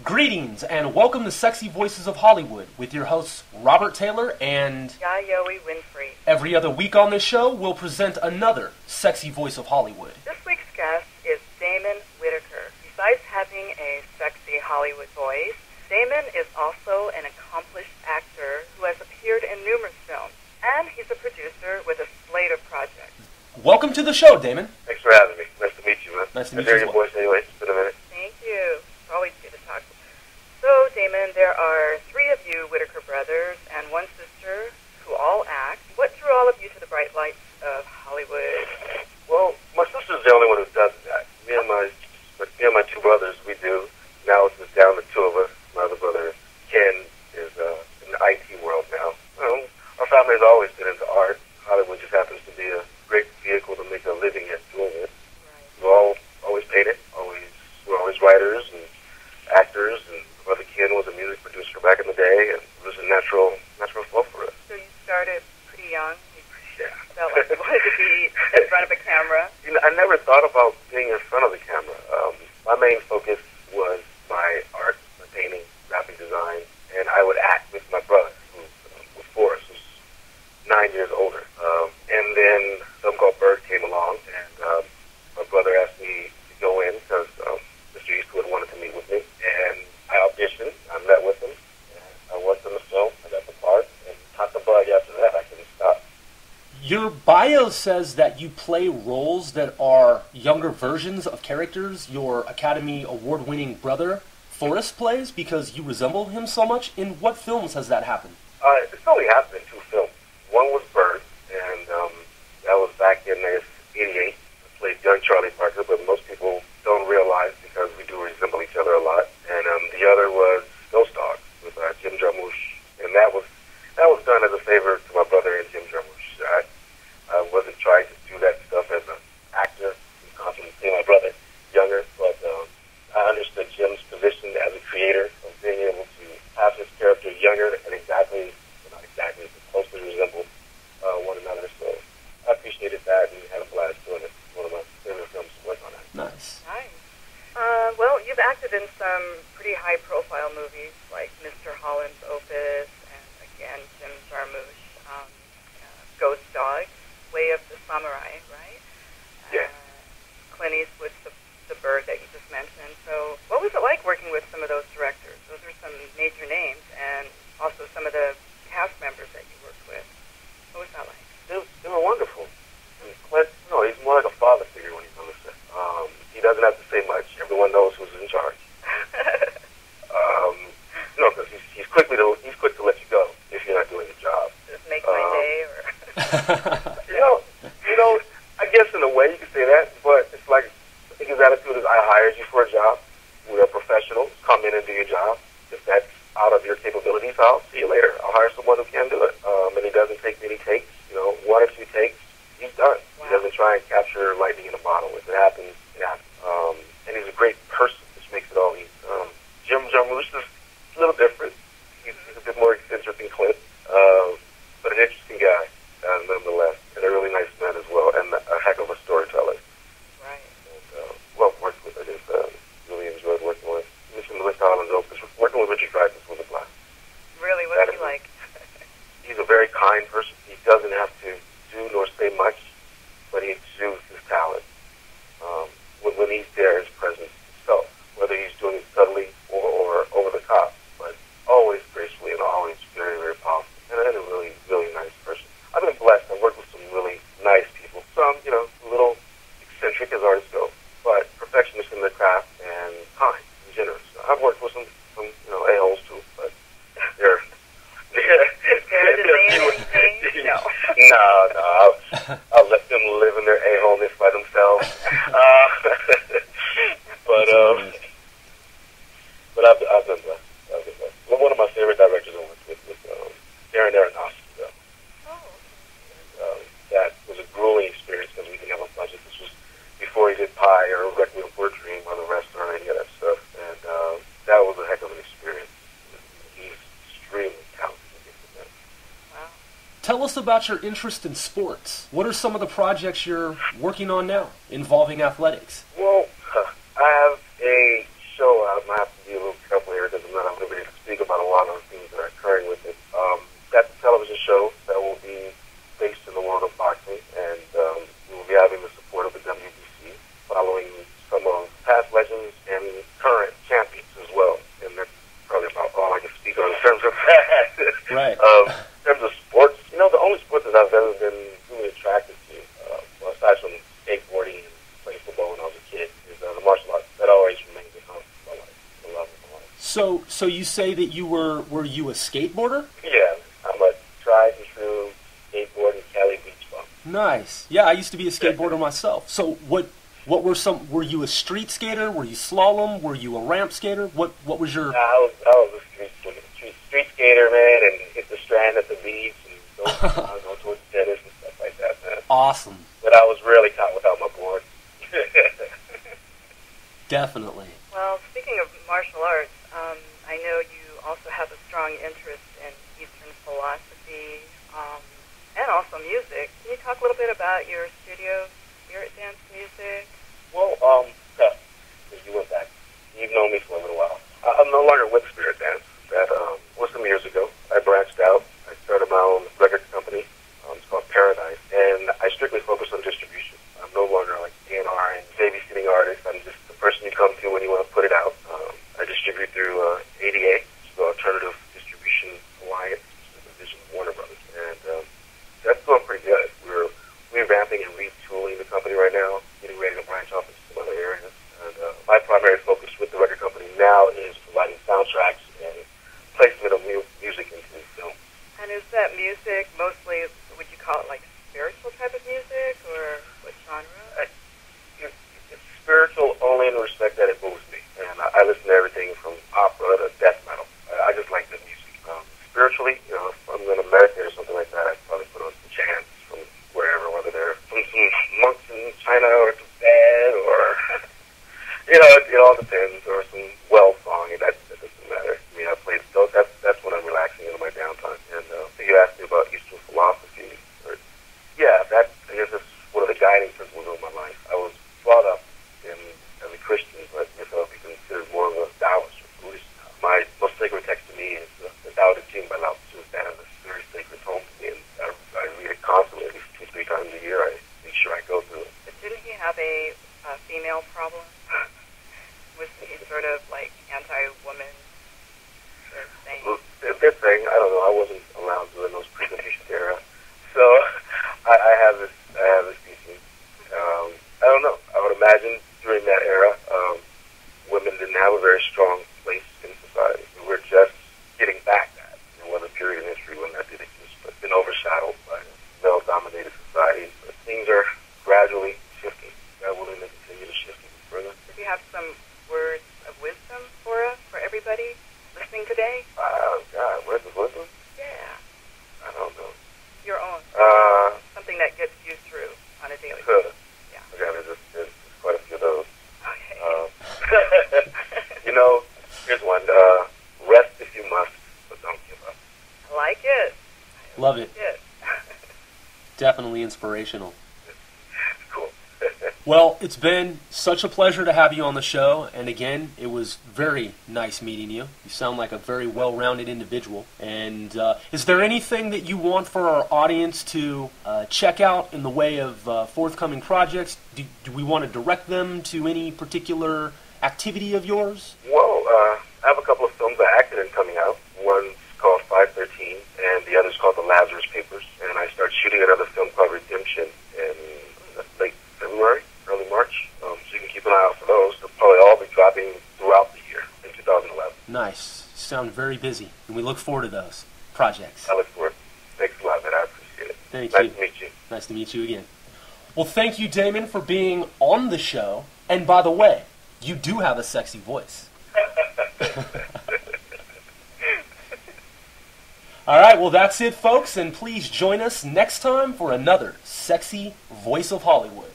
Greetings and welcome to Sexy Voices of Hollywood with your hosts Robert Taylor and Yayoi Winfrey. Every other week on this show we'll present another sexy voice of Hollywood. This week's guest is Damon Whitaker. Besides having a sexy Hollywood voice, Damon is also an accomplished actor who has appeared in numerous films, and he's a producer with a slate of projects. Welcome to the show, Damon. Thanks for having me. Nice to meet you, man. Nice to meet I hear you as your well. voice anyway. It's been a minute. Thank you. It's always good to talk. So, Damon, there are three of you Whitaker brothers and one sister who all act. What drew all of you to the bright lights of Hollywood? Well, my sister's the only one who does that. Me and my two brothers, we do. Now it's just down to two of us. My other brother, Ken, is in the IT world now. Our family has always been into art. Hollywood just happens to be a great vehicle to make a living at doing it. Right. We all always painted. We're always writers and actors, and my brother Ken was a music producer back in the day, and it was a natural flow for us. So you started pretty young. You Yeah. felt like you wanted to be in front of a camera. You know, I never thought about being in front of the camera. My main focus was my art, my painting, graphic design, and I would act with my brother, who was Forrest, who's 9 years older. And then some called Bird came along, and my brother asked me to go in because Mr. Eastwood wanted to meet with me. And I auditioned, I met with him, and I worked on the film, I got the part, and caught the bug after that. I couldn't stop. Your bio says that you play roles that are younger versions of characters your Academy Award-winning brother Forrest plays because you resemble him so much. In what films has that happened? It's only happened in two films. One was Bird, and that was back in '88. I played young Charlie Parker, but most people don't realize because we do resemble each other a lot. And the other was Ghost Dog with Jim Jarmusch, and that was done as a favor to my brother and Jim Jarmusch. I wasn't trying to do that stuff as an actor, constantly seeing my brother younger, but I understood Jim's position as a creator of being able to have his character younger and exactly, not exactly, but closely resemble one another. So I appreciated that and had a blast doing it. One of my favorite films to work on that. Nice. Nice. Well, you've acted in some pretty high-profile movies like Mr. Holland's Opus and, again, Jim Jarmusch, Ghost Dog, Way of the Samurai, right? Yeah. Clint Eastwood's the Bird that you just mentioned. So what was it like working with some of those directors? Those are some major names, and also some of the cast members that you worked with. What was that like? They were wonderful. Clint, he's more like a father figure when he's on the set. He doesn't have to say much. Everyone knows who's in charge. Because he's quick to let you go if you're not doing your job. Just make my day, or I guess in a way you could say that, but it's like, I think his attitude is, I hired you for a job. We are professionals. Come in and do your job. If that's out of your capabilities, I'll see you later. I'll hire someone who can do it. And he doesn't take many takes. One or two takes, he's done. Wow. He doesn't try and capture lightning in a bottle. If it happens, it happens. And he's a great person, which makes it all easy. Jim Jarmusch is a little different. He's a bit more eccentric than Clint, but an interesting guy, nonetheless, and a really nice man as well, and a heck of a storyteller. right. And, well worked with. I just really enjoyed working with. You mentioned Mr. Holland's Opus. Working with Richard Dreyfuss was a blast. Really, what was he like? He's a very kind person. He doesn't have to do nor say much, but he exudes his talent. When he's there, his presence itself, whether he's doing it subtly or over the top, but always gracefully and always very, very powerful. And a really, really nice person. I've been blessed. I've worked with some really nice people. Some, a little eccentric as artists go, but perfectionists in their craft and kind and generous. I've worked with some a-holes too, but they're No. No, I'll let them live in their a-holeness by themselves. But I've been blessed. Well, one of my favorite directors I worked with was Darren Aronofsky, though. Oh. And that was a grueling experience because we didn't have a budget. This was before he did Pie or Requiem for a Dream or The Restaurant or any of that stuff. And that was a heck of an experience. He's extremely talented. Wow. Tell us about your interest in sports. What are some of the projects you're working on now involving athletics? Well, I have a show out. I have to be a little careful here. So you say that were you a skateboarder? Yeah, I'm a tried and true skateboarding Cali beach bum. Nice. Yeah, I used to be a skateboarder myself. So were you a street skater? Were you slalom? Were you a ramp skater? What was your... I was a street skater, man, and hit the strand at the beach and go towards tennis and stuff like that, man. Awesome. But I was really caught without my board. Definitely. Well, speaking of martial arts, I know you also have a strong interest in Eastern philosophy and also music. Can you talk a little bit about your studio spirit dance music? Well, you went back. You've known me for a little while. I'm no longer with Spirit Dance. That was some years ago. I branched out. I started my own record company. It's called Paradise, and I strictly focus on distribution. I'm no longer like A&R and babysitting artist. I'm just the person you come to when you want to put it out. I distribute through ADA, which is the Alternative Distribution Alliance, which is a division of Warner Brothers, and that's going pretty good. We're revamping and retooling the company right now, getting ready to branch off into some other areas. And my primary focus with the record company now is providing soundtracks and placement of music into film. And is that music mostly, would you call it like spiritual type of music, or what genre? It's spiritual only in the respect that it moves me. And I listen to everything from opera to death metal. I just like the music. Spiritually, if I'm going to meditate or something like that, I'd probably put on some chants from wherever, whether they're from some monks in China or Tibet or, it all depends, or some well song, and that doesn't matter. I mean, I play those, that's when I'm relaxing in my downtime. And you asked me about Eastern philosophy. I guess that's one of the guiding principles of my life. I was brought up as a Christian, but if I would be considered more of a Taoist or Buddhist. My most sacred text to me is the Tao Te Ching by Lao Tzu. That is a very sacred tome to me, and I read it constantly, at least 2-3 times a year. I make sure I go through it. But didn't he have a female problem? Was he sort of like anti-woman sort of thing? Well, this thing, I don't know. I wasn't around during those presentation era, so I have this teaching. I don't know. I would imagine during that era, women didn't have a very strong place in society. We were just getting back that. There was a period in history when that did exist, but it's been overshadowed by male-dominated society. But things are gradually shifting. God willing, to continue to shift even further. Did you have some words of wisdom for us, for everybody listening today? God, words of wisdom? Yeah. I don't know. Your own. Something that gets you through on a daily basis. Yeah. Okay, there's quite a few of those. Okay. Here's one. Rest if you must, but don't give up. I like it. Love it. Yes. Definitely inspirational. Cool. Well, it's been such a pleasure to have you on the show, and again, it was very nice meeting you. You sound like a very well-rounded individual. And is there anything that you want for our audience to check out in the way of forthcoming projects? Do we want to direct them to any particular activity of yours? Well, I have a couple of films I acted in coming out. One's called 513, and the other's called The Lazarus Papers. And I start shooting another film called Redemption in late February, early March. So you can keep an eye out for those. They'll probably all be dropping throughout the year in 2011. Nice. You sound very busy, and we look forward to those projects. I look forward. Thanks a lot, man. I appreciate it. Thank Nice you. to meet you. Nice to meet you again. Well, thank you, Damon, for being on the show. And by the way, you do have a sexy voice. All right, well, that's it, folks, and please join us next time for another Sexy Voice of Hollywood.